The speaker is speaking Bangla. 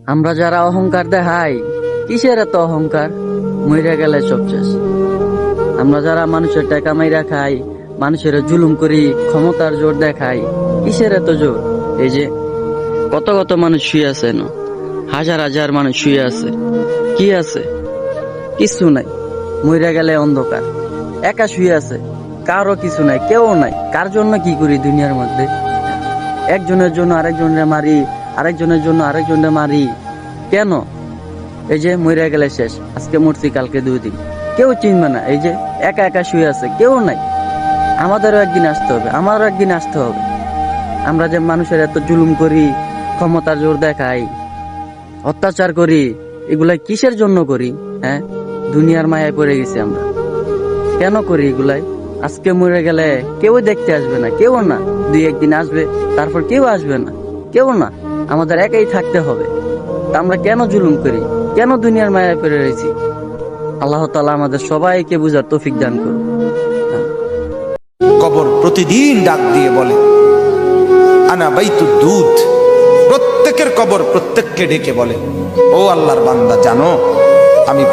আমরা যারা অহংকার দেখাই, কিসের এত অহংকার? মইরা গেলে সব শেষ। আমরা যারা মানুষের টাকা মাইরা খাই, মানুষের জুলুম করি, ক্ষমতার জোর দেখাই, কিসের এত জোর? এই যে কত কত মানুষ শুয়ে আছে না, হাজার হাজার মানুষ শুয়ে আছে, কি আছে? কিছু নাই। মইরা গেলে অন্ধকার, একা শুয়ে আছে, কারো কিছু নাই, কেউ নাই। কার জন্য কি করি দুনিয়ার মধ্যে? একজনের জন্য আরেকজনের মারি, আরেকজনের জন্য আরেকজনের মারি, কেন? এই যে মইরা গেলে শেষ, আজকে মরছি কালকে 2 দিন, কেউ চিনবে না। এই যে একা একা শুয়ে আছে, কেউ নাই। আমাদেরও একদিন আসতে হবে, আমারও একদিন আসতে হবে। আমরা যে মানুষের এত জুলুম করি, ক্ষমতার জোর দেখাই, অত্যাচার করি, এগুলাই কিসের জন্য করি? হ্যাঁ, দুনিয়ার মায়ায় পড়ে গেছি আমরা। কেন করি এগুলাই? আজকে মরে গেলে কেউ দেখতে আসবে না, কেউ না। 2-1 দিন আসবে, তারপর কেউ আসবে না, কেউ না। আমাদের একাই থাকতে হবে। তা আমরা কেন জুলুম করি? কেন দুনিয়ার মায়ায় পড়ে রয়েছি? আল্লাহ তাআলা আমাদের সবাইকে বুঝার তৌফিক দান করুন। কবর প্রতিদিন ডাক দিয়ে বলে, আনা বাইতুদ দুধ। প্রত্যেকের কবর প্রত্যেককে ডেকে বলে, ও আল্লাহর বান্দা, জানো আমি